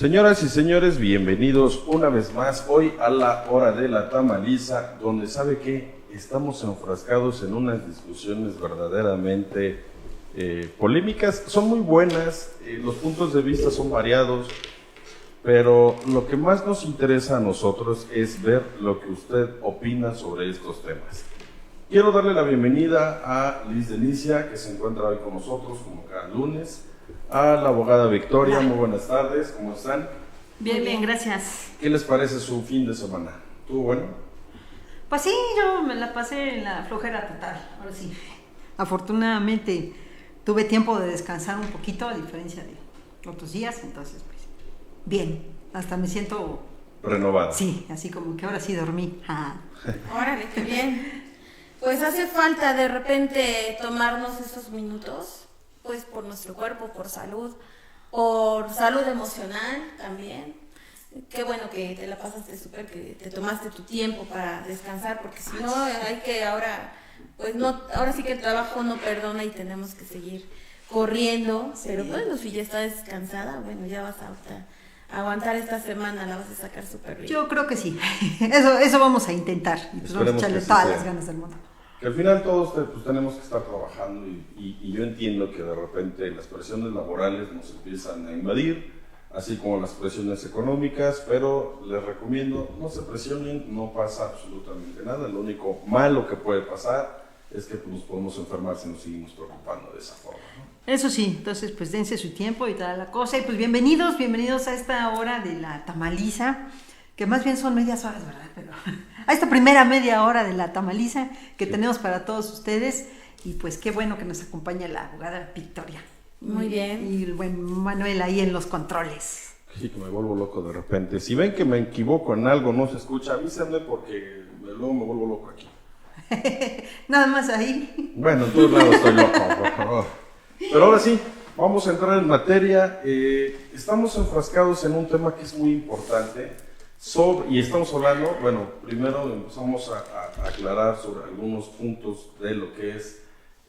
Señoras y señores, bienvenidos una vez más hoy a la hora de la tamaliza, donde sabe que estamos enfrascados en unas discusiones verdaderamente polémicas. Son muy buenas, los puntos de vista son variados, pero lo que más nos interesa a nosotros es ver lo que usted opina sobre estos temas. Quiero darle la bienvenida a Liz Delicia, que se encuentra hoy con nosotros como cada lunes, a la abogada Victoria. Muy buenas tardes, ¿cómo están? Bien, bien, gracias. ¿Qué les parece su fin de semana? ¿Estuvo bueno? Pues sí, yo me la pasé en la flojera total, ahora sí. Afortunadamente tuve tiempo de descansar un poquito, a diferencia de otros días, entonces pues bien, hasta me siento renovada. Sí, así como que ahora sí dormí. Órale, qué bien. Pues hace falta de repente tomarnos esos minutos, pues por nuestro cuerpo, por salud emocional también. Qué bueno que te la pasaste súper, que te tomaste tu tiempo para descansar, porque si no hay que ahora, pues no, ahora sí que el trabajo no perdona y tenemos que seguir corriendo, sí. Pero bueno, si ya estás descansada, bueno, ya vas a aguantar esta semana, la vas a sacar súper bien. Yo creo que sí, eso vamos a intentar, y pues vamos a echarle todas las ganas del mundo. Que al final todos pues, tenemos que estar trabajando y yo entiendo que de repente las presiones laborales nos empiezan a invadir, así como las presiones económicas, pero les recomiendo, no se presionen, no pasa absolutamente nada. Lo único malo que puede pasar es que pues, nos podemos enfermar si nos seguimos preocupando de esa forma, ¿no? Eso sí, entonces pues dense su tiempo y toda la cosa, y pues bienvenidos a esta hora de la tamaliza, que más bien son medias horas, ¿verdad? Pero a esta primera media hora de la tamaliza que sí tenemos para todos ustedes, y pues qué bueno que nos acompaña la abogada Victoria. Muy bien. Y el buen Manuel ahí en los controles. Sí, que me vuelvo loco de repente. Si ven que me equivoco en algo, no se escucha, avísenme porque luego me vuelvo loco aquí. Nada más ahí. Bueno, en todos lados estoy loco, por favor. Pero ahora sí, vamos a entrar en materia. Estamos enfrascados en un tema que es muy importante. Y estamos hablando, bueno, primero empezamos a aclarar sobre algunos puntos de lo que es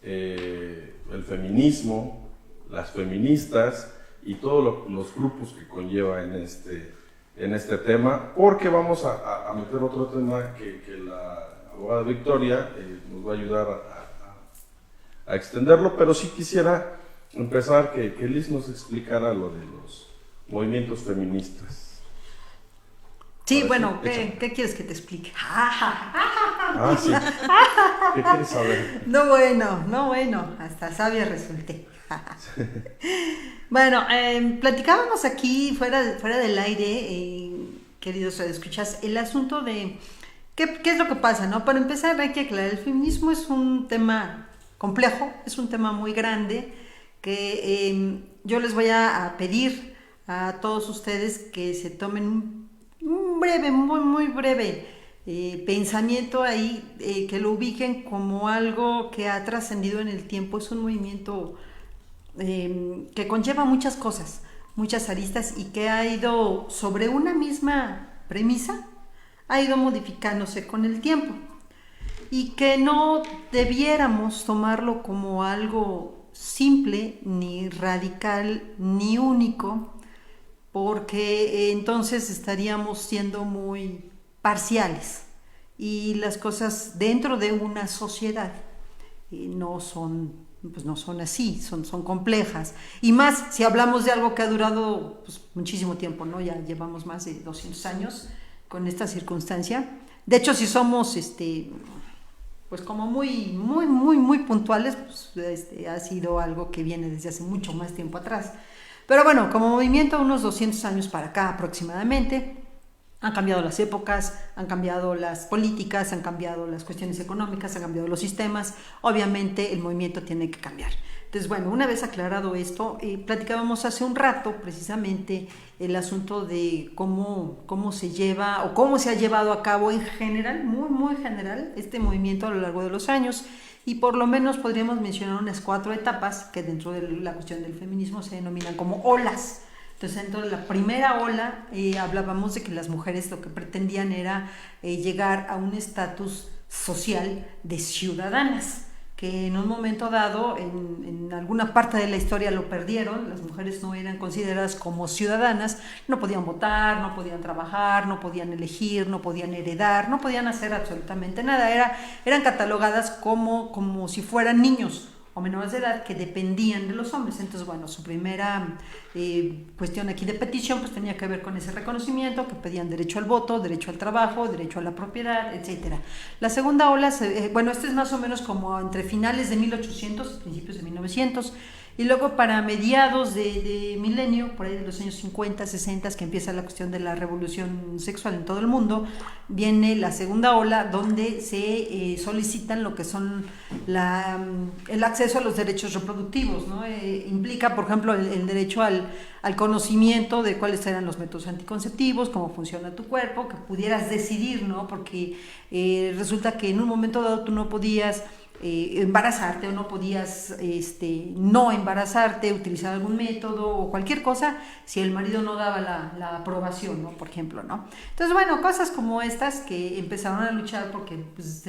el feminismo, las feministas y todos los grupos que conlleva en este tema, porque vamos a meter otro tema que la abogada Victoria nos va a ayudar a extenderlo, pero sí quisiera empezar que Liz nos explicara lo de los movimientos feministas. Sí, bueno, ¿qué quieres que te explique? Sí. ¿Qué quieres saber? No bueno, hasta sabia resulté. Bueno, platicábamos aquí fuera del aire, queridos escuchas, el asunto de qué es lo que pasa, ¿no? Para empezar hay que aclarar, el feminismo es un tema complejo, es un tema muy grande, que yo les voy a pedir a todos ustedes que se tomen un breve, muy breve pensamiento ahí, que lo ubiquen como algo que ha trascendido en el tiempo. Es un movimiento que conlleva muchas cosas, muchas aristas, y que ha ido sobre una misma premisa, ha ido modificándose con el tiempo, y que no debiéramos tomarlo como algo simple, ni radical, ni único, porque entonces estaríamos siendo muy parciales, y las cosas dentro de una sociedad no son así, son complejas, y más si hablamos de algo que ha durado pues, muchísimo tiempo, ¿no? Ya llevamos más de 200 años con esta circunstancia. De hecho, si somos pues como muy puntuales, pues ha sido algo que viene desde hace mucho más tiempo atrás. Pero bueno, como movimiento, unos 200 años para acá aproximadamente, han cambiado las épocas, han cambiado las políticas, han cambiado las cuestiones económicas, han cambiado los sistemas. Obviamente el movimiento tiene que cambiar. Entonces, bueno, una vez aclarado esto, platicábamos hace un rato precisamente el asunto de cómo se lleva o cómo se ha llevado a cabo en general, muy general, este movimiento a lo largo de los años. Y por lo menos podríamos mencionar unas 4 etapas que dentro de la cuestión del feminismo se denominan como olas. Entonces, dentro de la primera ola hablábamos de que las mujeres lo que pretendían era llegar a un estatus social de ciudadanas, que en un momento dado, en alguna parte de la historia lo perdieron, las mujeres no eran consideradas como ciudadanas, no podían votar, no podían trabajar, no podían elegir, no podían heredar, no podían hacer absolutamente nada, eran catalogadas como si fueran niños o menores de edad que dependían de los hombres. Entonces, bueno, su primera cuestión aquí de petición pues tenía que ver con ese reconocimiento, que pedían derecho al voto, derecho al trabajo, derecho a la propiedad, etcétera. La segunda ola, bueno, esto es más o menos como entre finales de 1800, principios de 1900, y luego para mediados de milenio, por ahí de los años 50, 60, que empieza la cuestión de la revolución sexual en todo el mundo, viene la segunda ola donde se solicitan lo que son el acceso a los derechos reproductivos, ¿no? Implica, por ejemplo, el derecho al conocimiento de cuáles eran los métodos anticonceptivos, cómo funciona tu cuerpo, que pudieras decidir, ¿no? Porque resulta que en un momento dado tú no podías embarazarte o no podías no embarazarte, utilizar algún método o cualquier cosa si el marido no daba la aprobación, ¿no? Por ejemplo, ¿no? Entonces, bueno, cosas como estas que empezaron a luchar porque pues,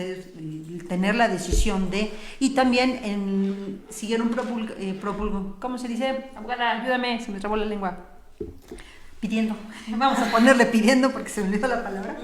tener la decisión de, y también siguieron ¿cómo se dice? Abogada, ayúdame, se me trabó la lengua. Pidiendo, vamos a ponerle pidiendo porque se me olvidó la palabra.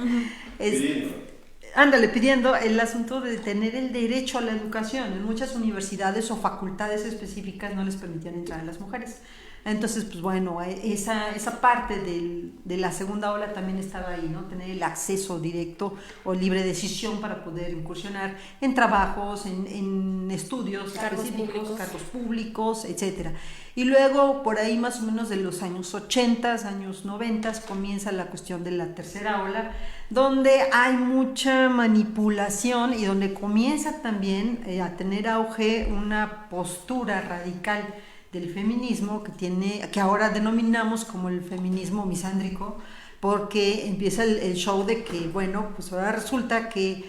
Pidiendo el asunto de tener el derecho a la educación. En muchas universidades o facultades específicas no les permitían entrar a las mujeres. Entonces, pues bueno, esa parte de la segunda ola también estaba ahí, ¿no? Tener el acceso directo o libre decisión para poder incursionar en trabajos, en estudios específicos, cargos públicos, etcétera. Y luego, por ahí más o menos de los años 80, años 90, comienza la cuestión de la tercera ola, donde hay mucha manipulación y donde comienza también a tener auge una postura radical del feminismo que ahora denominamos como el feminismo misándrico, porque empieza el show de que, bueno, pues ahora resulta que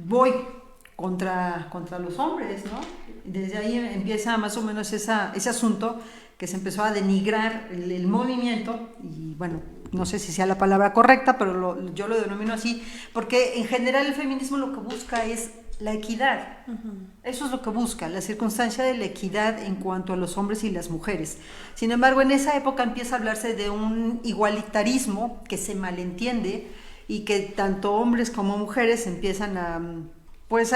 voy contra los hombres, ¿no? Desde ahí empieza más o menos ese asunto que se empezó a denigrar el movimiento, y bueno, no sé si sea la palabra correcta, pero yo lo denomino así, porque en general el feminismo lo que busca es la equidad. Eso es lo que busca, la circunstancia de la equidad en cuanto a los hombres y las mujeres. Sin embargo, en esa época empieza a hablarse de un igualitarismo que se malentiende y que tanto hombres como mujeres empiezan a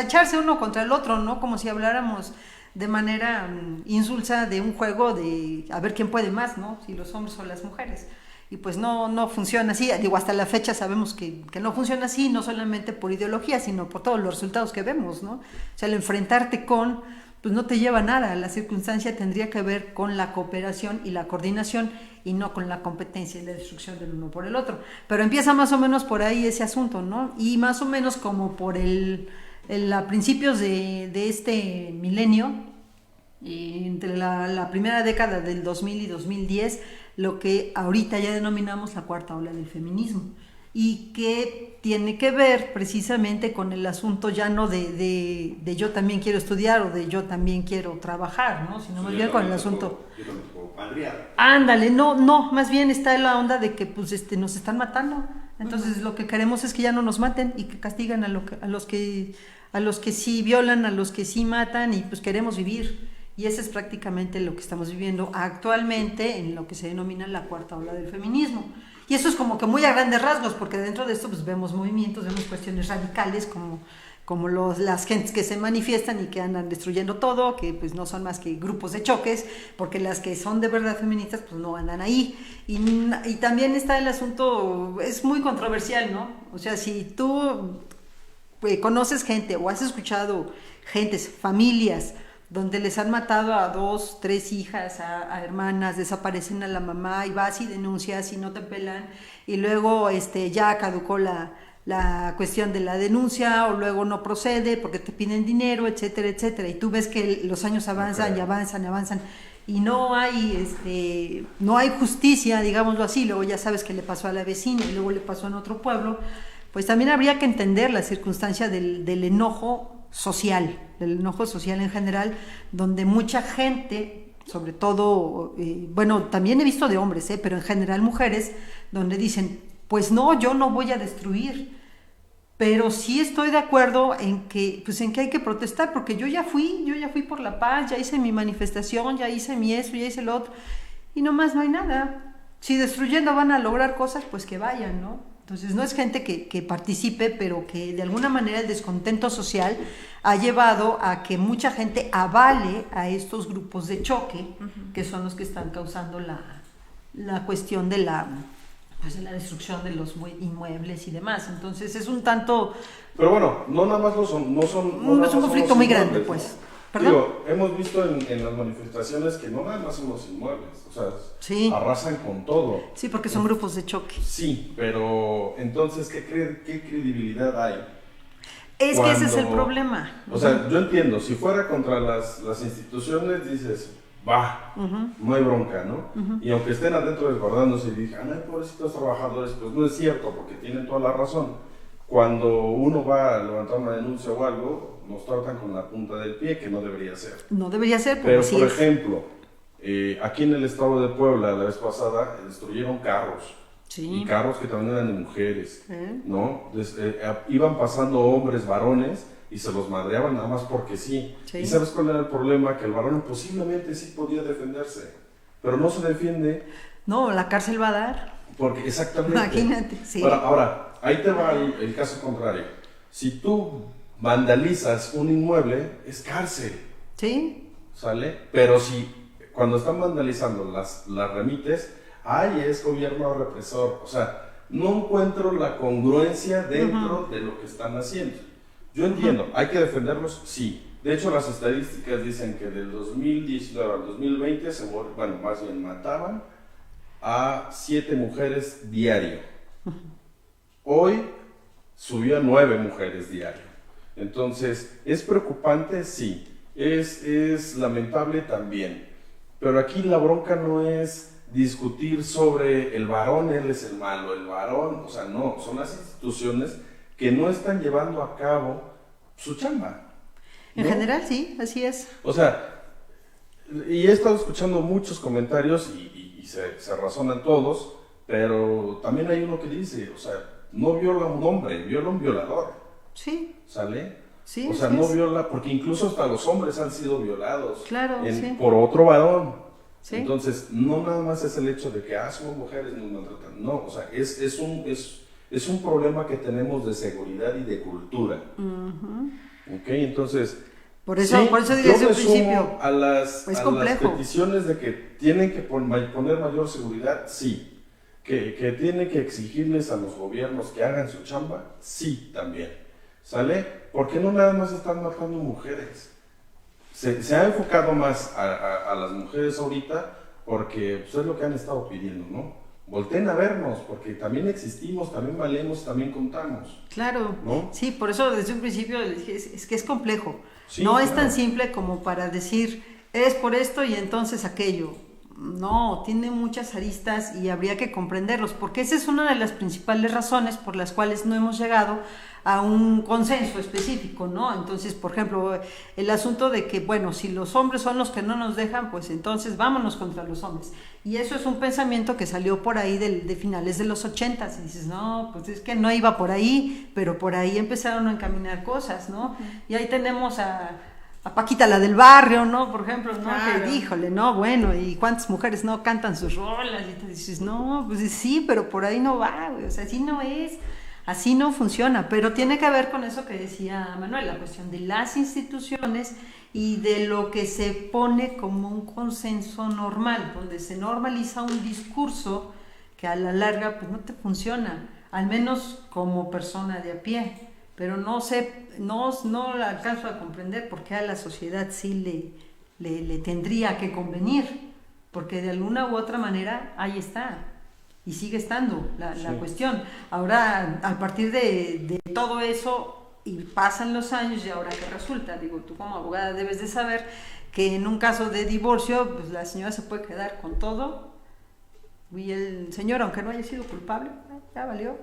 echarse uno contra el otro, ¿no? Como si habláramos de manera insulsa de un juego de a ver quién puede más, ¿no? Si los hombres o las mujeres. Y pues no funciona así. Digo, hasta la fecha sabemos que no funciona así, no solamente por ideología, sino por todos los resultados que vemos, ¿no? O sea, el enfrentarte pues no te lleva a nada. La circunstancia tendría que ver con la cooperación y la coordinación y no con la competencia y la destrucción del uno por el otro. Pero empieza más o menos por ahí ese asunto, ¿no? Y más o menos como por a principios de este milenio, entre la primera década del 2000 y 2010, lo que ahorita ya denominamos la cuarta ola del feminismo, y que tiene que ver precisamente con el asunto ya no de yo también quiero estudiar o de yo también quiero trabajar, ¿no? Sino más bien con el asunto. Ándale, no, más bien está en la onda de que pues nos están matando. Entonces lo que queremos es que ya no nos maten y que castigan a los que sí violan, a los que sí matan, y pues queremos vivir. Y eso es prácticamente lo que estamos viviendo actualmente en lo que se denomina la cuarta ola del feminismo. Y eso es como que muy a grandes rasgos, porque dentro de esto pues vemos movimientos, vemos cuestiones radicales como las gentes que se manifiestan y que andan destruyendo todo, que pues no son más que grupos de choques, porque las que son de verdad feministas pues no andan ahí. Y también está el asunto, es muy controversial, ¿no? O sea, si tú conoces gente o has escuchado gentes, familias, donde les han matado a 2, 3 hijas, a hermanas, desaparecen a la mamá y vas y denuncias y no te pelan, y luego ya caducó la cuestión de la denuncia, o luego no procede porque te piden dinero, etcétera, etcétera, y tú ves que los años avanzan y avanzan y no hay justicia, digámoslo así. Luego ya sabes que le pasó a la vecina y luego le pasó en otro pueblo. Pues también habría que entender la circunstancia del enojo social, del enojo social en general, donde mucha gente, sobre todo, bueno, también he visto de hombres, pero en general mujeres, donde dicen, pues no, yo no voy a destruir, pero sí estoy de acuerdo en que, pues en que hay que protestar, porque yo ya fui por la paz, ya hice mi manifestación, ya hice mi eso, ya hice lo otro, y nomás no hay nada. Si destruyendo van a lograr cosas, pues que vayan, ¿no? Entonces no es gente que participe, pero que de alguna manera el descontento social ha llevado a que mucha gente avale a estos grupos de choque, que son los que están causando la cuestión de la destrucción de los inmuebles y demás. Entonces es un tanto... Pero bueno, no nada más no es un conflicto muy grande, pues. ¿Perdón? Digo, hemos visto en las manifestaciones que no nada más son los inmuebles, o sea, sí, arrasan con todo. Sí, porque son grupos de choque. Sí, pero entonces, ¿qué credibilidad hay? Es que ese es el problema. O sea, yo entiendo, si fuera contra las instituciones, dices, va, no hay bronca, ¿no? Y aunque estén adentro desbordándose y digan, ay, pobrecitos trabajadores, pues no es cierto, porque tienen toda la razón. Cuando uno va a levantar una denuncia o algo, nos tratan con la punta del pie, que no debería ser. No debería ser, pero por ejemplo, aquí en el estado de Puebla, la vez pasada, destruyeron carros. Sí. Y carros que también eran de mujeres, ¿no? Iban pasando hombres, varones, y se los madreaban nada más porque sí. ¿Y sabes cuál era el problema? Que el varón posiblemente sí podía defenderse, pero no se defiende. No, la cárcel va a dar. Porque exactamente. Imagínate, sí. Ahora, ahí te va el caso contrario. Si tú vandalizas un inmueble, es cárcel. Sí. ¿Sale? Pero si cuando están vandalizando las remites, ¡ay, es gobierno represor! O sea, no encuentro la congruencia dentro de lo que están haciendo. Yo entiendo, ¿hay que defenderlos? Sí. De hecho, las estadísticas dicen que del 2019 al 2020 más bien mataban a 7 mujeres diario. Hoy subió a 9 mujeres diario. Entonces, ¿es preocupante? Sí. Es lamentable también. Pero aquí la bronca no es discutir sobre el varón, él es el malo, el varón, o sea, no, son las instituciones que no están llevando a cabo su chamba, ¿no? En general, sí, así es. O sea, y he estado escuchando muchos comentarios y se razonan todos, pero también hay uno que dice, o sea, no viola a un hombre, viola a un violador. Sí. ¿Sale? Sí, o sea, no viola, porque incluso hasta los hombres han sido violados. Claro, sí. Por otro varón. Sí. Entonces, no nada más es el hecho de que somos mujeres, nos maltratan. No, o sea, es un problema que tenemos de seguridad y de cultura. ¿Ok? Entonces, por eso digo desde un principio. A las complejo. peticiones de que tienen que poner mayor seguridad, sí. Que tienen que exigirles a los gobiernos que hagan su chamba, sí, también. ¿Sale? Porque no nada más están matando mujeres. Se ha enfocado más a las mujeres ahorita porque pues, es lo que han estado pidiendo, ¿no? Volteen a vernos, porque también existimos, también valemos, también contamos. Claro, ¿no? Sí, por eso desde un principio es que es complejo. Sí, no es tan simple como para decir, es por esto y entonces aquello. No, tiene muchas aristas y habría que comprenderlos, porque esa es una de las principales razones por las cuales no hemos llegado a un consenso específico, ¿no? Entonces, por ejemplo, el asunto de que, bueno, si los hombres son los que no nos dejan, pues entonces vámonos contra los hombres. Y eso es un pensamiento que salió por ahí de finales de los 80s, y dices, no, pues es que no iba por ahí, pero por ahí empezaron a encaminar cosas, ¿no? Y ahí tenemos a Paquita, la del barrio, ¿no? Por ejemplo, ¿no? Claro. Que híjole, ¿no? Bueno, ¿y cuántas mujeres no cantan sus rolas? Y te dices, no, pues sí, pero por ahí no va, güey, o sea, así no es. Así no funciona, pero tiene que ver con eso que decía Manuel, la cuestión de las instituciones y de lo que se pone como un consenso normal, donde se normaliza un discurso que a la larga pues no te funciona, al menos como persona de a pie, pero no alcanzo a comprender por qué a la sociedad sí le tendría que convenir, porque de alguna u otra manera ahí está. Y sigue estando la cuestión. Ahora, a partir de todo eso, y pasan los años, y ahora ¿qué resulta? Digo, tú como abogada debes de saber que en un caso de divorcio, pues la señora se puede quedar con todo, y el señor, aunque no haya sido culpable, ya valió.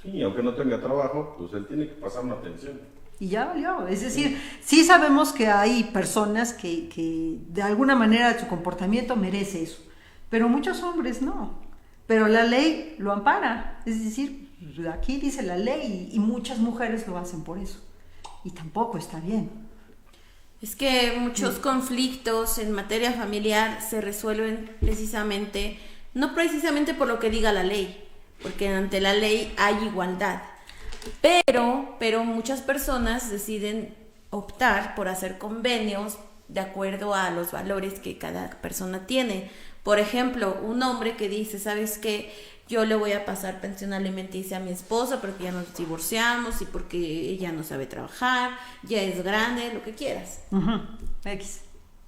Sí, aunque no tenga trabajo, pues él tiene que pasar una pensión. Y ya valió. Es decir, sí sabemos que hay personas que de alguna manera su comportamiento merece eso, pero muchos hombres no. Pero la ley lo ampara, es decir, aquí dice la ley y muchas mujeres lo hacen por eso. Y tampoco está bien. Es que muchos conflictos en materia familiar se resuelven precisamente, no precisamente por lo que diga la ley, porque ante la ley hay igualdad, pero muchas personas deciden optar por hacer convenios de acuerdo a los valores que cada persona tiene. Por ejemplo, un hombre que dice, ¿sabes qué? Yo le voy a pasar pensión alimenticia a mi esposa porque ya nos divorciamos y porque ella no sabe trabajar, ya es grande, lo que quieras. X.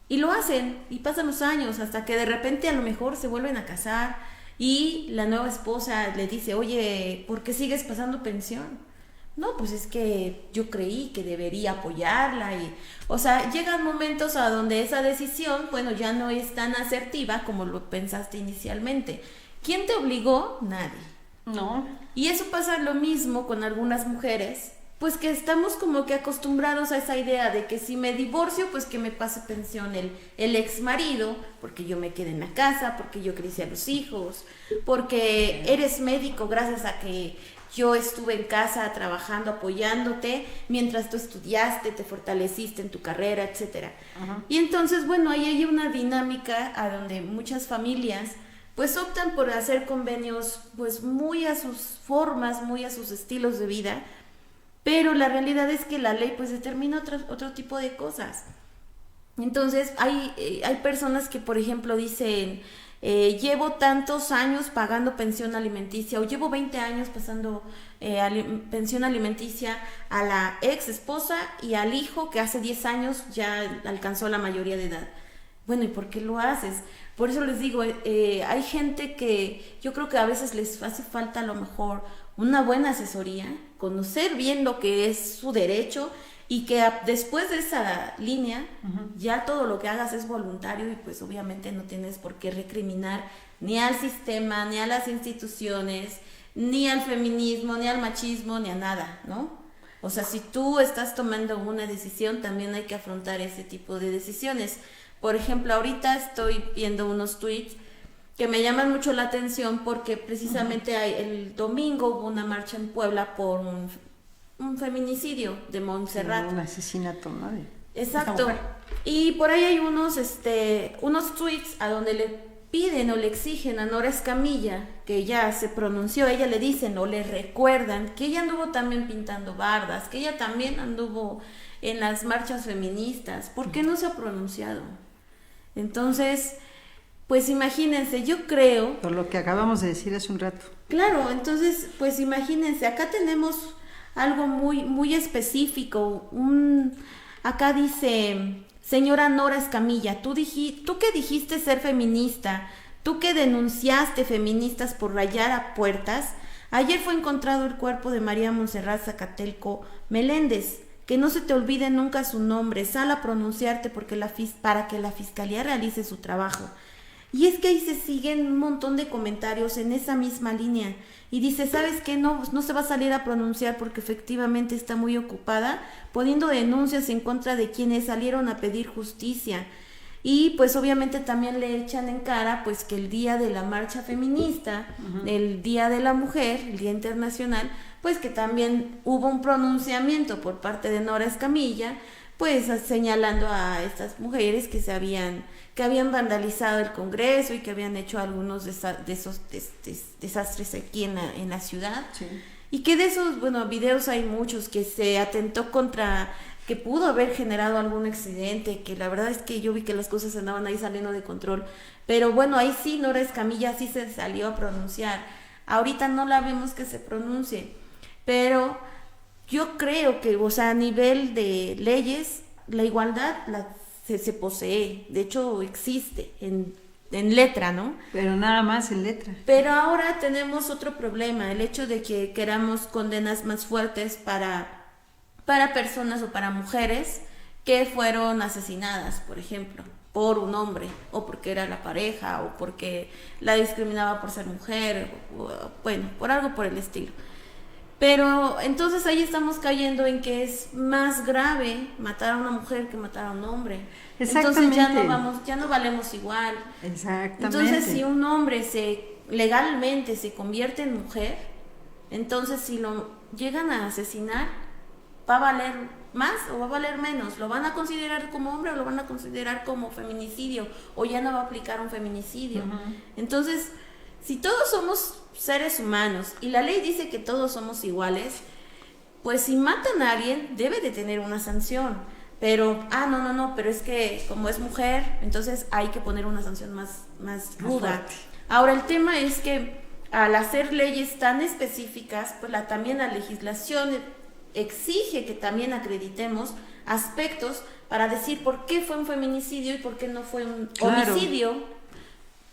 Y lo hacen, y pasan los años, hasta que de repente a lo mejor se vuelven a casar y la nueva esposa le dice, oye, ¿por qué sigues pasando pensión? No, pues es que yo creí que debería apoyarla y, o sea, llegan momentos a donde esa decisión, bueno, ya no es tan asertiva como lo pensaste inicialmente. ¿Quién te obligó? Nadie. No. Y eso pasa lo mismo con algunas mujeres, pues que estamos como que acostumbrados a esa idea de que si me divorcio, pues que me pase pensión el ex marido, porque yo me quedé en la casa, porque yo crecí a los hijos, porque eres médico gracias a que yo estuve en casa trabajando, apoyándote, mientras tú estudiaste, te fortaleciste en tu carrera, etcétera. Y entonces, bueno, ahí hay una dinámica a donde muchas familias pues optan por hacer convenios pues muy a sus formas, muy a sus estilos de vida, pero la realidad es que la ley pues determina otro tipo de cosas. Entonces hay personas que, por ejemplo, dicen, llevo tantos años pagando pensión alimenticia o llevo 20 años pasando pensión alimenticia a la ex esposa y al hijo que hace 10 años ya alcanzó la mayoría de edad. Bueno, ¿y por qué lo haces? Por eso les digo, hay gente que yo creo que a veces les hace falta a lo mejor una buena asesoría, conocer bien lo que es su derecho y que después de esa línea ya todo lo que hagas es voluntario y pues obviamente no tienes por qué recriminar ni al sistema, ni a las instituciones, ni al feminismo, ni al machismo, ni a nada, ¿no? O sea, si tú estás tomando una decisión, también hay que afrontar ese tipo de decisiones. Por ejemplo, ahorita estoy viendo unos tweets que me llaman mucho la atención porque precisamente el domingo hubo una marcha en Puebla por un feminicidio de Montserrat. Un asesinato, ¿no? Exacto. Y por ahí hay unos tweets a donde le piden o le exigen a Nora Escamilla, que ella se pronunció, ella le dicen o le recuerdan que ella anduvo también pintando bardas, que ella también anduvo en las marchas feministas. ¿Por qué no se ha pronunciado? Entonces, pues imagínense, yo creo... Por lo que acabamos de decir hace un rato. Claro, entonces, pues imagínense, acá tenemos algo muy, muy específico. Acá dice, señora Nora Escamilla, tú que dijiste ser feminista, tú que denunciaste feministas por rayar a puertas, ayer fue encontrado el cuerpo de María Montserrat Zacatelco Meléndez. Que no se te olvide nunca su nombre, sal a pronunciarte para que la fiscalía realice su trabajo. Y es que ahí se siguen un montón de comentarios en esa misma línea. Y dice, ¿sabes qué? No se va a salir a pronunciar porque efectivamente está muy ocupada, poniendo denuncias en contra de quienes salieron a pedir justicia. Y pues obviamente también le echan en cara pues que el día de la marcha feminista, el Día de la Mujer, el Día Internacional, pues que también hubo un pronunciamiento por parte de Nora Escamilla, pues señalando a estas mujeres que habían vandalizado el Congreso y que habían hecho algunos de esos desastres aquí en la ciudad. Sí. Y que de esos, videos hay muchos que se atentó contra, que pudo haber generado algún accidente, que la verdad es que yo vi que las cosas andaban ahí saliendo de control. Pero bueno, ahí sí Nora Escamilla sí se salió a pronunciar. Ahorita no la vemos que se pronuncie. Pero yo creo que, a nivel de leyes, la igualdad se posee, de hecho existe en letra, ¿no? Pero nada más en letra. Pero ahora tenemos otro problema, el hecho de que queramos condenas más fuertes para personas o para mujeres que fueron asesinadas, por ejemplo, por un hombre, o porque era la pareja, o porque la discriminaba por ser mujer, por algo por el estilo. Pero entonces ahí estamos cayendo en que es más grave matar a una mujer que matar a un hombre. Entonces ya no valemos igual. Exactamente. Entonces si un hombre legalmente se convierte en mujer, Entonces, si lo llegan a asesinar, ¿va a valer más o va a valer menos? ¿Lo van a considerar como hombre o lo van a considerar como feminicidio? ¿O ya no va a aplicar un feminicidio? Entonces, si todos somos seres humanos y la ley dice que todos somos iguales, pues si matan a alguien debe de tener una sanción. Pero, no, pero es que como es mujer, entonces hay que poner una sanción más ruda. Ahora, el tema es que al hacer leyes tan específicas, pues también la legislación exige que también acreditemos aspectos para decir por qué fue un feminicidio y por qué no fue un homicidio.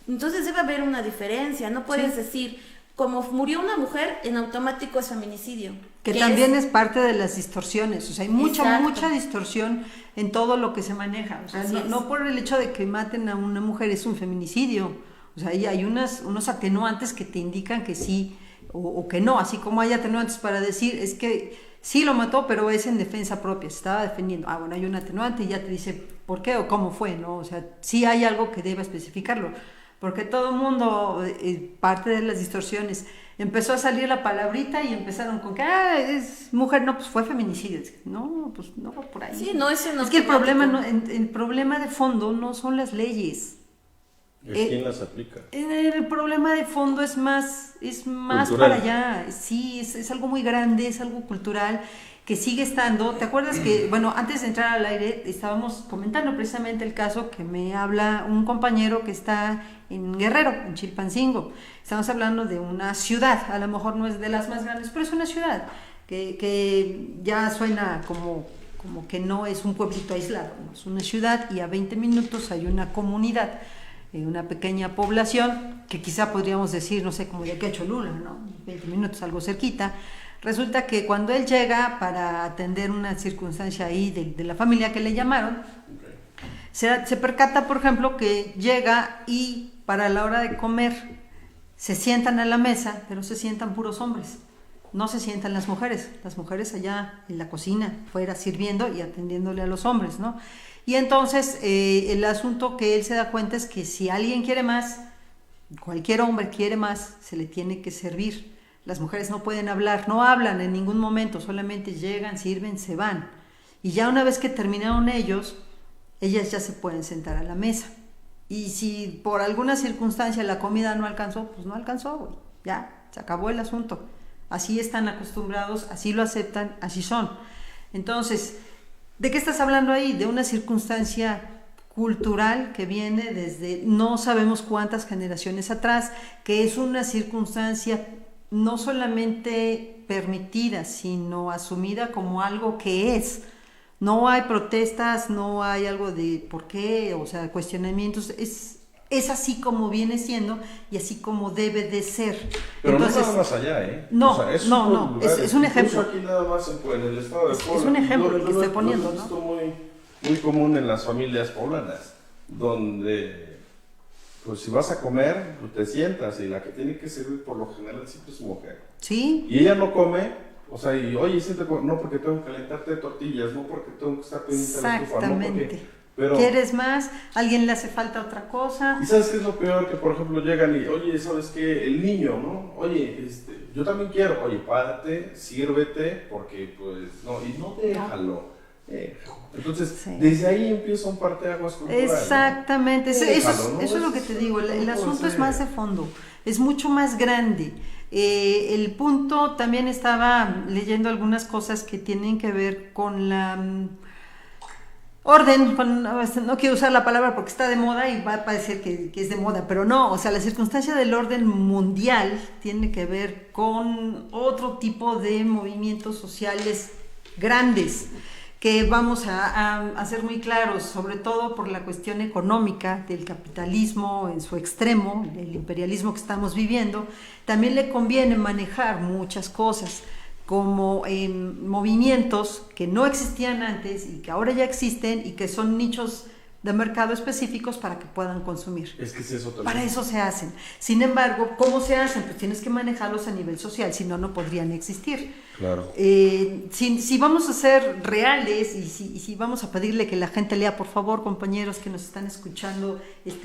Entonces debe haber una diferencia, no puedes decir, como murió una mujer, en automático es feminicidio. Que también es parte de las distorsiones, o sea, hay mucha distorsión en todo lo que se maneja, o sea, no por el hecho de que maten a una mujer es un feminicidio. O sea, hay unos atenuantes que te indican que sí o que no, así como hay atenuantes para decir, es que sí lo mató, pero es en defensa propia, se estaba defendiendo. Bueno, hay un atenuante y ya te dice por qué o cómo fue, ¿no? O sea, sí hay algo que deba especificarlo, porque todo el mundo, parte de las distorsiones, empezó a salir la palabrita y empezaron con que, es mujer, no, pues fue feminicidio. No, pues no va por ahí. Sí, no, ese no es que el problema de fondo no son las leyes. ¿Quién las aplica? El problema de fondo es más cultural. para allá. Sí, es algo muy grande, es algo cultural que sigue estando. ¿Te acuerdas que, bueno, antes de entrar al aire estábamos comentando precisamente el caso que me habla un compañero que está en Guerrero, en Chilpancingo? Estamos hablando de una ciudad, a lo mejor no es de las más grandes, pero es una ciudad que ya suena como que no es un pueblito aislado, ¿no? Es una ciudad y a 20 minutos hay una comunidad, una pequeña población, que quizá podríamos decir, no sé, como de aquí a Cholula, ¿no? 20 minutos, algo cerquita. Resulta que cuando él llega para atender una circunstancia ahí de la familia que le llamaron, se percata, por ejemplo, que llega y para la hora de comer se sientan a la mesa, pero se sientan puros hombres, no se sientan las mujeres allá en la cocina, fuera sirviendo y atendiéndole a los hombres, ¿no? Y entonces el asunto que él se da cuenta es que si alguien quiere más, cualquier hombre quiere más, se le tiene que servir. Las mujeres no pueden hablar, no hablan en ningún momento, solamente llegan, sirven, se van. Y ya una vez que terminaron ellos, ellas ya se pueden sentar a la mesa. Y si por alguna circunstancia la comida no alcanzó, pues no alcanzó, güey. Ya, se acabó el asunto. Así están acostumbrados, así lo aceptan, así son. Entonces, ¿de qué estás hablando ahí? De una circunstancia cultural que viene desde no sabemos cuántas generaciones atrás, que es una circunstancia no solamente permitida, sino asumida como algo que es. No hay protestas, no hay algo de por qué, o sea, cuestionamientos, es así como viene siendo y así como debe de ser. Pero entonces, no nada más allá, ¿eh? No, o sea, es un ejemplo. Aquí nada más en el estado de Puebla. Es un ejemplo el que estoy poniendo, ¿no? Esto muy común en las familias poblanas, donde, pues si vas a comer, pues te sientas y la que tiene que servir por lo general siempre es mujer. Sí. Y ella no come. O sea, y oye, siéntate, no porque tengo que calentarte tortillas, no porque tengo que estar pendiente de la estufa, exactamente. No porque, pero, ¿quieres más? ¿A alguien le hace falta otra cosa? ¿Y sabes qué es lo peor? Que por ejemplo llegan y, oye, ¿sabes qué? El niño, ¿no? Oye, yo también quiero, oye, párate, sírvete, porque pues, no, y no déjalo. Entonces, sí. Desde ahí empieza un parteaguas cultural. Exactamente, ¿no? Eso es lo que te digo, el asunto es más de fondo, es mucho más grande. El punto, también estaba leyendo algunas cosas que tienen que ver con la orden, no quiero usar la palabra porque está de moda y va a parecer que es de moda, pero no, o sea, la circunstancia del orden mundial tiene que ver con otro tipo de movimientos sociales grandes, que vamos a ser muy claros, sobre todo por la cuestión económica del capitalismo en su extremo, el imperialismo que estamos viviendo. También le conviene manejar muchas cosas como movimientos que no existían antes y que ahora ya existen y que son nichos de mercado específicos para que puedan consumir. Es que es eso también. Para eso se hacen. Sin embargo, ¿cómo se hacen? Pues tienes que manejarlos a nivel social, si no, no podrían existir. Claro. Si vamos a ser reales y si vamos a pedirle que la gente lea, por favor, compañeros que nos están escuchando,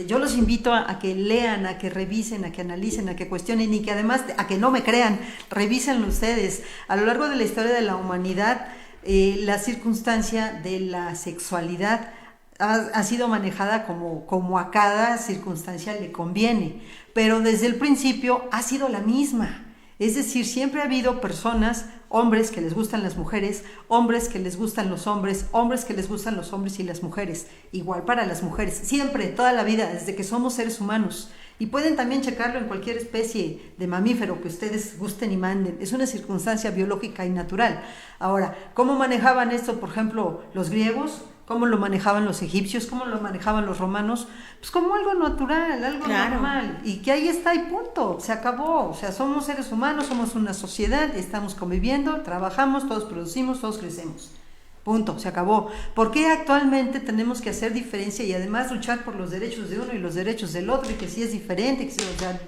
yo los invito a que lean, a que revisen, a que analicen, a que cuestionen y que además, a que no me crean, revísenlo ustedes. A lo largo de la historia de la humanidad, la circunstancia de la sexualidad ha sido manejada como a cada circunstancia le conviene, pero desde el principio ha sido la misma. Es decir, siempre ha habido personas, hombres que les gustan las mujeres, hombres que les gustan los hombres, hombres que les gustan los hombres y las mujeres, igual para las mujeres, siempre, toda la vida, desde que somos seres humanos. Y pueden también checarlo en cualquier especie de mamífero que ustedes gusten y manden. Es una circunstancia biológica y natural. Ahora, ¿cómo manejaban esto, por ejemplo, los griegos? ¿Cómo lo manejaban los egipcios? ¿Cómo lo manejaban los romanos? Pues como algo natural, algo normal. Y que ahí está y punto, se acabó. O sea, somos seres humanos, somos una sociedad, estamos conviviendo, trabajamos, todos producimos, todos crecemos. Punto, se acabó. ¿Por qué actualmente tenemos que hacer diferencia y además luchar por los derechos de uno y los derechos del otro y que sí es diferente? O sea,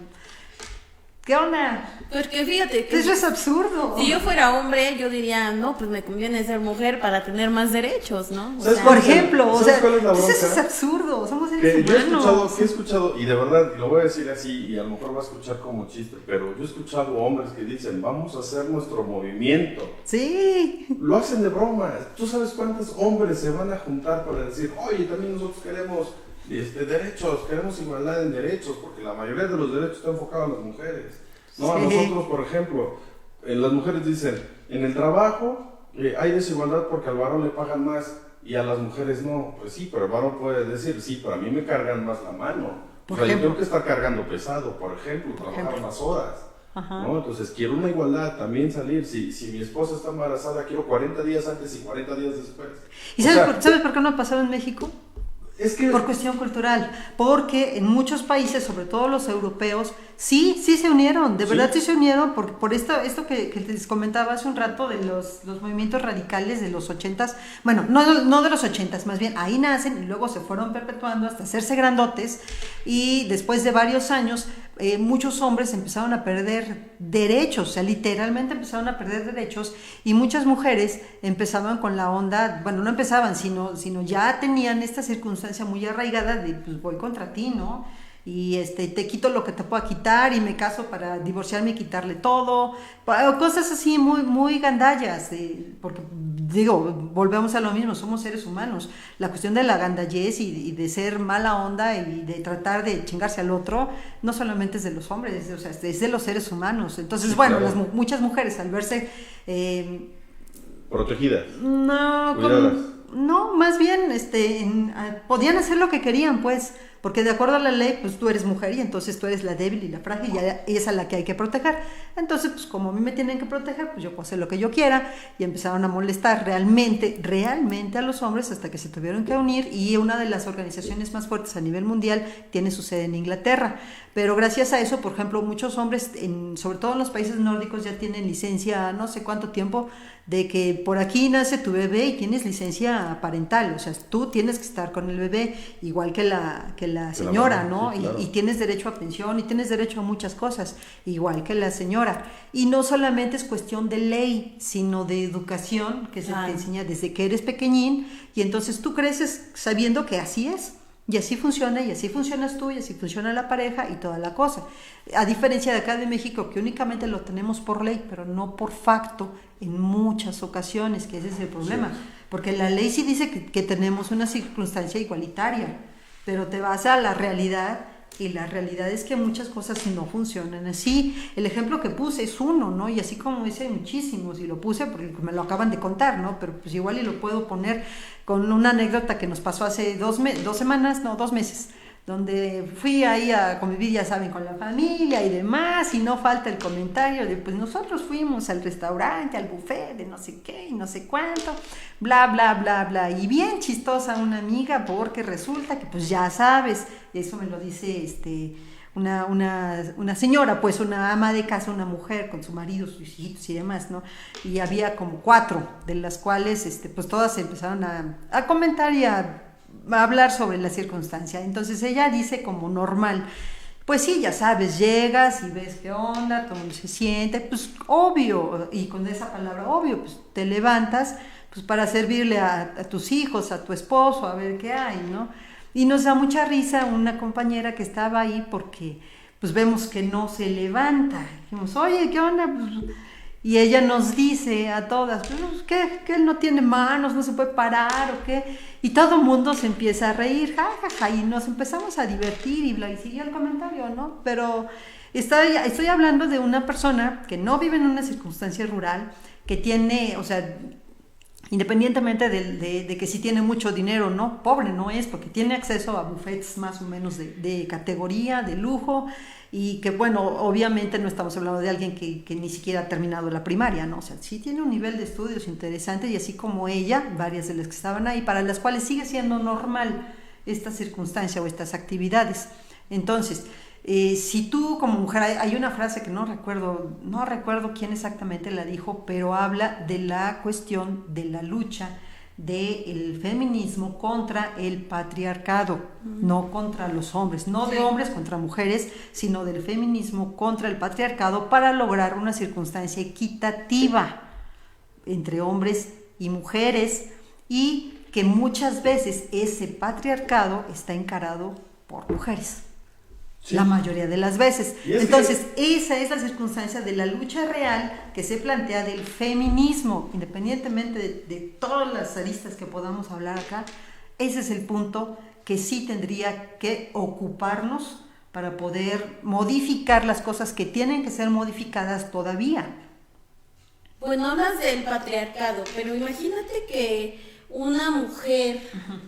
¿qué onda? Porque fíjate que eso es absurdo. Si yo fuera hombre, yo diría, no, pues me conviene ser mujer para tener más derechos, ¿no? Por ejemplo, o sea, cuál es la bronca? Eso es absurdo, somos seres Yo humanos. he escuchado, y de verdad, lo voy a decir así, y a lo mejor va a escuchar como chiste, pero yo he escuchado hombres que dicen, vamos a hacer nuestro movimiento. Sí. Lo hacen de broma. ¿Tú sabes cuántos hombres se van a juntar para decir, oye, también nosotros queremos derechos, queremos igualdad en derechos, porque la mayoría de los derechos está enfocado a las mujeres? No, a nosotros, por ejemplo, las mujeres dicen, en el trabajo hay desigualdad porque al varón le pagan más y a las mujeres no. Pues sí, pero el varón puede decir, sí, pero a mí me cargan más la mano. O sea, yo tengo que estar cargando pesado, por ejemplo, trabajar más horas. ¿No? Entonces, quiero una igualdad, también salir. Si mi esposa está embarazada, quiero 40 días antes y 40 días después. ¿Y sabes por qué no ha pasado en México? Es que... Por cuestión cultural, porque en muchos países, sobre todo los europeos, sí se unieron, de verdad sí se unieron por esto que les comentaba hace un rato de los movimientos radicales de los 80s, bueno, no de los 80s, más bien ahí nacen y luego se fueron perpetuando hasta hacerse grandotes y después de varios años muchos hombres empezaron a perder derechos, o sea, literalmente empezaron a perder derechos y muchas mujeres empezaban con la onda, bueno, no empezaban, sino ya tenían esta circunstancia muy arraigada de, pues voy contra ti, ¿no? Y te quito lo que te pueda quitar y me caso para divorciarme y quitarle todo, cosas así muy, muy gandallas, porque digo, volvemos a lo mismo, somos seres humanos, la cuestión de la gandallez y de ser mala onda y de tratar de chingarse al otro, no solamente es de los hombres, o sea, es de los seres humanos, entonces sí, bueno, claro. Muchas mujeres al verse... protegidas. No, más bien podían hacer lo que querían, pues, porque de acuerdo a la ley, pues tú eres mujer y entonces tú eres la débil y la frágil y es a la que hay que proteger. Entonces, pues como a mí me tienen que proteger, pues yo puedo hacer lo que yo quiera y empezaron a molestar realmente a los hombres hasta que se tuvieron que unir y una de las organizaciones más fuertes a nivel mundial tiene su sede en Inglaterra. Pero gracias a eso, por ejemplo, muchos hombres, sobre todo en los países nórdicos, ya tienen licencia no sé cuánto tiempo de que por aquí nace tu bebé y tienes licencia parental, o sea, tú tienes que estar con el bebé igual que la señora, ¿no? Sí, claro. y tienes derecho a pensión y tienes derecho a muchas cosas, igual que la señora. Y no solamente es cuestión de ley, sino de educación que se te enseña desde que eres pequeñín y entonces tú creces sabiendo que así es. Y así funciona, y así funcionas tú, y así funciona la pareja y toda la cosa. A diferencia de acá de México, que únicamente lo tenemos por ley, pero no por facto en muchas ocasiones, que ese es el problema. Sí. Porque la ley sí dice que tenemos una circunstancia igualitaria, pero te vas a la realidad, y la realidad es que muchas cosas no funcionan así. El ejemplo que puse es uno, ¿no? Y así como ese hay muchísimos, y lo puse porque me lo acaban de contar, ¿no? Pero pues igual y lo puedo poner con una anécdota que nos pasó hace 2 meses, donde fui ahí a convivir, ya saben, con la familia y demás, y no falta el comentario de, pues nosotros fuimos al restaurante, al buffet, de no sé qué y no sé cuánto, bla, bla, bla, bla, y bien chistosa una amiga, porque resulta que, pues ya sabes, eso me lo dice una señora, pues una ama de casa, una mujer con su marido, sus hijos y demás, ¿no? Y había como 4, de las cuales, pues todas se empezaron a comentar y a hablar sobre la circunstancia. Entonces ella dice como normal. Pues sí, ya sabes, llegas y ves qué onda, todo el mundo se siente, pues obvio, y con esa palabra obvio, pues te levantas pues para servirle a tus hijos, a tu esposo, a ver qué hay, ¿no? Y nos da mucha risa una compañera que estaba ahí porque pues vemos que no se levanta. Dijimos, oye, ¿qué onda? Pues, y ella nos dice a todas, pues, que él no tiene manos, no se puede parar o qué. Y todo el mundo se empieza a reír, jajaja, y nos empezamos a divertir y siguió el comentario, ¿no? Pero estoy hablando de una persona que no vive en una circunstancia rural, que tiene, o sea, independientemente de que si tiene mucho dinero o no, pobre no es, porque tiene acceso a buffets más o menos de categoría, de lujo, y que bueno, obviamente no estamos hablando de alguien que ni siquiera ha terminado la primaria, ¿no? O sea, sí tiene un nivel de estudios interesante, y así como ella, varias de las que estaban ahí, para las cuales sigue siendo normal esta circunstancia o estas actividades. Entonces, si tú como mujer, hay una frase que no recuerdo quién exactamente la dijo, pero habla de la cuestión de la lucha del feminismo contra el patriarcado, no contra los hombres, no de hombres contra mujeres, sino del feminismo contra el patriarcado para lograr una circunstancia equitativa entre hombres y mujeres, y que muchas veces ese patriarcado está encarado por mujeres. Sí. La mayoría de las veces. Entonces, esa es la circunstancia de la lucha real que se plantea del feminismo, independientemente de todas las aristas que podamos hablar acá. Ese es el punto que sí tendría que ocuparnos para poder modificar las cosas que tienen que ser modificadas todavía. Bueno, hablas del patriarcado, pero imagínate que una mujer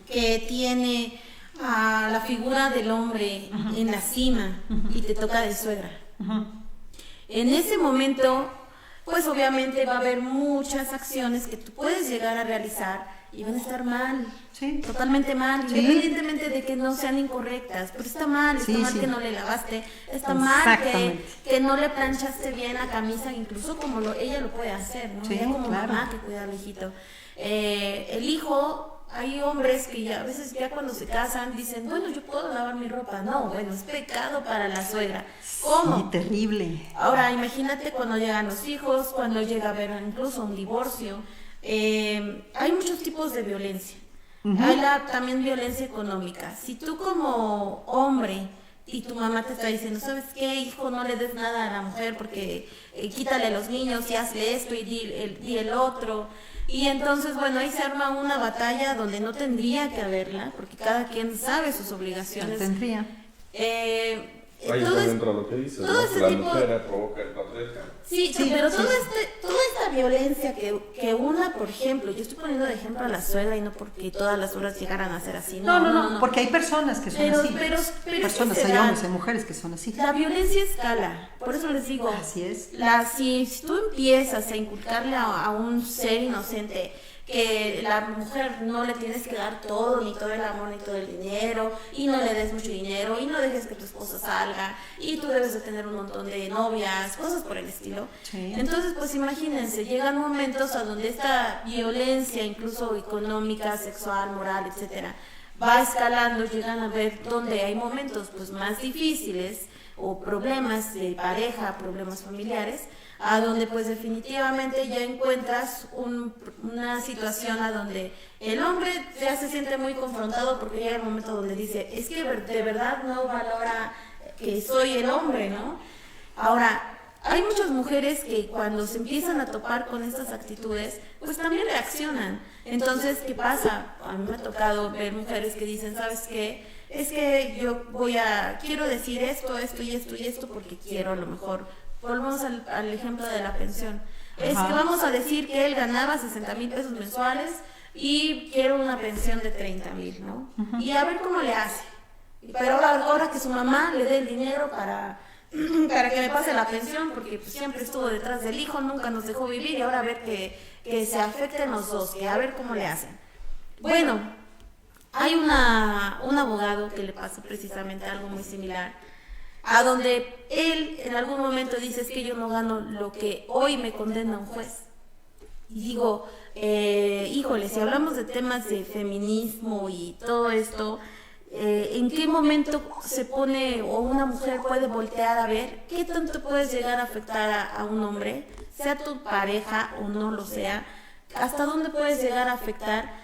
que tiene a la figura del hombre en la cima y te toca de suegra. En ese momento, pues obviamente va a haber muchas acciones que tú puedes llegar a realizar y van a estar mal, totalmente mal, independientemente de que no sean incorrectas, pero está mal que no le lavaste, está mal que no le planchaste bien la camisa, incluso como ella lo puede hacer, ¿no? Ella como mamá que cuida al hijito. El hijo, hay hombres que ya a veces ya cuando se casan dicen, bueno, yo puedo lavar mi ropa. No, bueno, es pecado para la suegra. ¿Cómo? Sí, terrible. Ahora, imagínate cuando llegan los hijos, cuando llega a haber incluso un divorcio. Hay muchos tipos de violencia. Hay también violencia económica. Si tú como hombre y tu mamá te está diciendo, ¿sabes qué, hijo? No le des nada a la mujer porque quítale a los niños y hazle esto y di el otro. Y entonces, bueno, ahí se arma una batalla donde no tendría que haberla, porque cada quien sabe sus obligaciones. No tendría. Ahí está dentro de lo que dices, ¿no? La mujer provoca el patriarcado. Sí, pero toda esta violencia que una, por ejemplo, yo estoy poniendo de ejemplo a la suegra y no porque todas las suegras llegaran a ser así. No, porque hay personas que son así. Pero personas, hay hombres, hay mujeres que son así. La violencia escala, por eso les digo. Así es. Si tú empiezas a inculcarle a un ser inocente que la mujer no le tienes que dar todo, ni todo el amor, ni todo el dinero, y no le des mucho dinero, y no dejes que tu esposa salga, y tú debes de tener un montón de novias, cosas por el estilo. Entonces, pues imagínense, llegan momentos a donde esta violencia, incluso económica, sexual, moral, etcétera, va escalando, llegan a ver donde hay momentos pues más difíciles, o problemas de pareja, problemas familiares, a donde pues definitivamente ya encuentras una situación a donde el hombre ya se siente muy confrontado porque llega el momento donde dice, es que de verdad no valora que soy el hombre, ¿no? Ahora, hay muchas mujeres que cuando se empiezan a topar con estas actitudes, pues también reaccionan. Entonces, ¿qué pasa? A mí me ha tocado ver mujeres que dicen, ¿sabes qué? Es que yo quiero decir esto porque quiero a lo mejor. Volvemos al ejemplo de la pensión. Es que vamos a decir que él ganaba 60,000 pesos mensuales y quiero una pensión de 30,000, ¿no? Y a ver cómo le hace. Pero ahora que su mamá le dé el dinero para que me pase la pensión, porque pues, siempre estuvo detrás del hijo, nunca nos dejó vivir, y ahora a ver que se afecten los dos, que a ver cómo le hacen. Bueno, hay un abogado que le pasa precisamente algo muy similar, a donde él en algún momento dice, es que yo no gano lo que hoy me condena un juez. Y digo, híjole, si hablamos de temas de feminismo y todo esto, ¿en qué momento se pone o una mujer puede voltear a ver qué tanto puedes llegar a afectar a un hombre, sea tu pareja o no lo sea? ¿Hasta dónde puedes llegar a afectar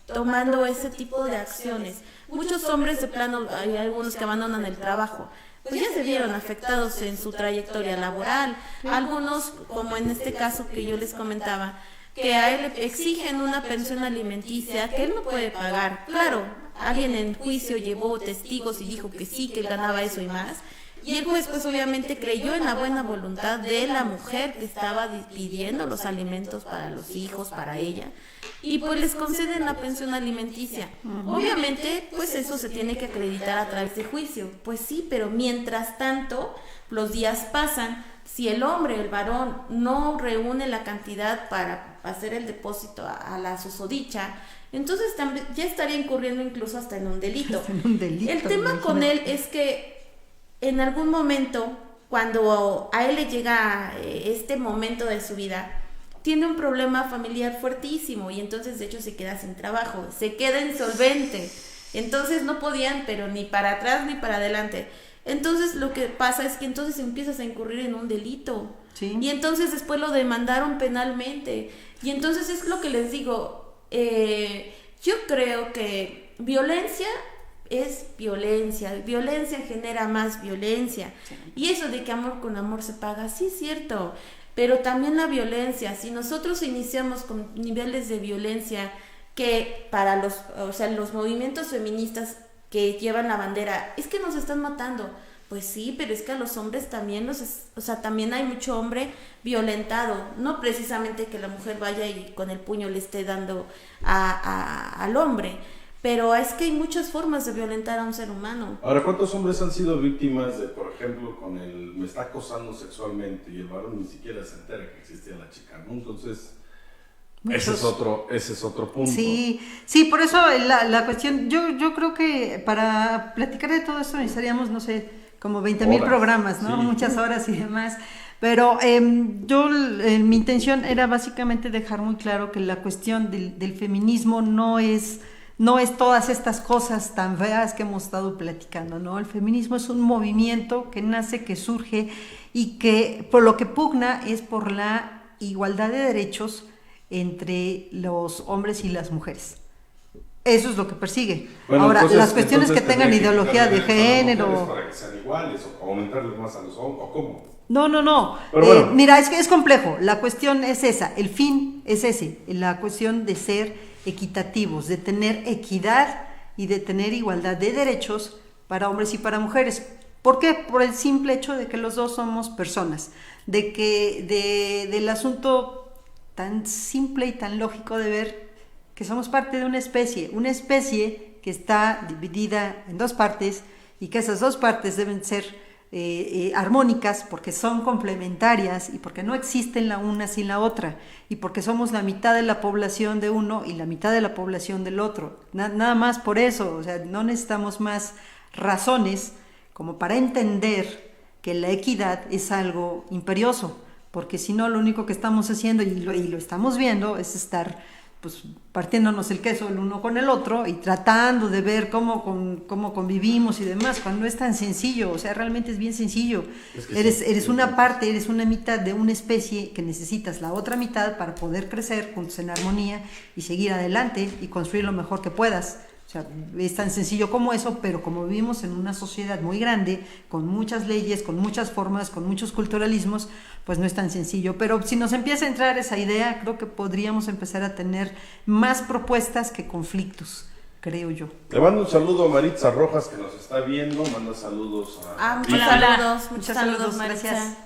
tomando ese tipo de acciones? Muchos hombres de plano, hay algunos que abandonan el trabajo, pues ya se vieron afectados en su trayectoria laboral. Algunos, como en este caso que yo les comentaba, que a él le exigen una pensión alimenticia que él no puede pagar. Claro, alguien en juicio llevó testigos y dijo que sí, que él ganaba eso y más. Y el juez pues obviamente creyó en la buena voluntad de la mujer que estaba pidiendo los alimentos para los hijos, para ella, y pues les conceden la pensión alimenticia. Obviamente pues eso se tiene que acreditar a través de juicio, pues sí, pero mientras tanto los días pasan. Si el hombre, el varón, no reúne la cantidad para hacer el depósito a la susodicha, entonces también ya estaría incurriendo incluso hasta en un delito. El tema con él es que en algún momento, cuando a él le llega este momento de su vida, tiene un problema familiar fuertísimo y entonces de hecho se queda sin trabajo, se queda insolvente. Entonces no podían, pero ni para atrás ni para adelante. Entonces lo que pasa es que entonces empiezas a incurrir en un delito. Sí. Y entonces después lo demandaron penalmente. Y entonces es lo que les digo, yo creo que violencia es violencia, violencia genera más violencia. Sí. Y eso de que amor con amor se paga, sí es cierto, pero también la violencia, si nosotros iniciamos con niveles de violencia que para los movimientos feministas que llevan la bandera, es que nos están matando, pues sí, pero es que a los hombres también también hay mucho hombre violentado, no precisamente que la mujer vaya y con el puño le esté dando al hombre, pero es que hay muchas formas de violentar a un ser humano. Ahora, ¿cuántos hombres han sido víctimas de, por ejemplo, con el me está acosando sexualmente y el varón ni siquiera se entera que existía la chica, ¿no? Entonces, ese es otro punto. Sí, por eso la cuestión, yo creo que para platicar de todo esto necesitaríamos, no sé, como 20,000 programas, ¿no? Sí. Muchas horas y demás. Pero mi intención era básicamente dejar muy claro que la cuestión del feminismo no es todas estas cosas tan feas que hemos estado platicando, ¿no? El feminismo es un movimiento que nace, que surge y que por lo que pugna es por la igualdad de derechos entre los hombres y las mujeres. Eso es lo que persigue. Bueno, ahora, las cuestiones que tengan ideología de género... Para que sean iguales o aumentarles más a los hombres, ¿o cómo? No. Bueno. Mira, es que es complejo. La cuestión es esa. El fin es ese. La cuestión de ser equitativos, de tener equidad y de tener igualdad de derechos para hombres y para mujeres. ¿Por qué? Por el simple hecho de que los dos somos personas. Del asunto tan simple y tan lógico de ver que somos parte de una especie que está dividida en dos partes y que esas dos partes deben ser armónicas porque son complementarias y porque no existen la una sin la otra y porque somos la mitad de la población de uno y la mitad de la población del otro. Nada más por eso, o sea, no necesitamos más razones como para entender que la equidad es algo imperioso. Porque si no, lo único que estamos haciendo, y lo estamos viendo, es estar pues partiéndonos el queso el uno con el otro y tratando de ver cómo convivimos y demás, cuando no es tan sencillo. O sea, realmente es bien sencillo. Es que eres una parte, eres una mitad de una especie que necesitas la otra mitad para poder crecer juntos en armonía y seguir adelante y construir lo mejor que puedas. O sea, es tan sencillo como eso, pero como vivimos en una sociedad muy grande, con muchas leyes, con muchas formas, con muchos culturalismos, pues no es tan sencillo. Pero si nos empieza a entrar esa idea, creo que podríamos empezar a tener más propuestas que conflictos, creo yo. Le mando un saludo a Maritza Rojas, que nos está viendo, manda saludos a... muchos saludos, Maritza. Gracias.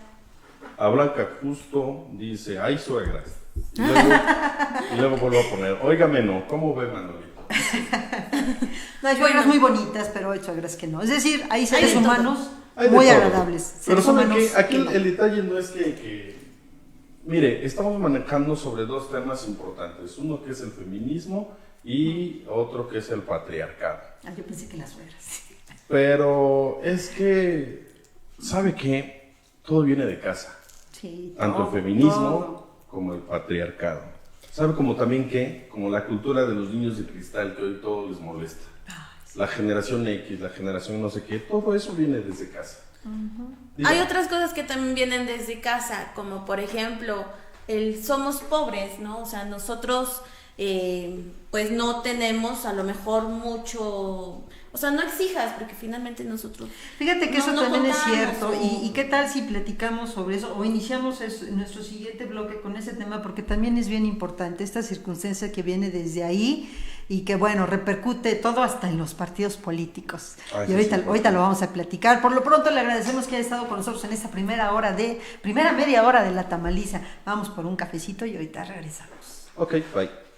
A Blanca Justo, dice, ¡ay, suegras! Y luego vuelvo a poner, óigame, no, ¿cómo ve Manolito? No, hay suegras muy bonitas, pero hay suegras que no. Es decir, hay seres humanos muy agradables. Pero ¿saben qué? Aquí el detalle no es que... Mire, estamos manejando sobre dos temas importantes. Uno que es el feminismo y otro que es el patriarcado. Yo pensé que las suegras. Pero es que, ¿sabe qué? Todo viene de casa. Sí, tanto el feminismo como el patriarcado. ¿Sabe como también qué? Como la cultura de los niños de cristal, que hoy todo les molesta. La generación X, la generación no sé qué, todo eso viene desde casa. Hay otras cosas que también vienen desde casa, como por ejemplo, somos pobres, ¿no? O sea, nosotros pues no tenemos a lo mejor mucho, o sea, no exijas, porque finalmente nosotros... Fíjate que eso también es cierto, o... y qué tal si platicamos sobre eso, o iniciamos nuestro siguiente bloque con ese tema, porque también es bien importante esta circunstancia que viene desde ahí, y que bueno, repercute todo hasta en los partidos políticos. Ay, y ahorita, sí, ahorita lo vamos a platicar. Por lo pronto le agradecemos que haya estado con nosotros en esta primera media hora de La Tamaliza. Vamos por un cafecito y ahorita regresamos. Ok, bye.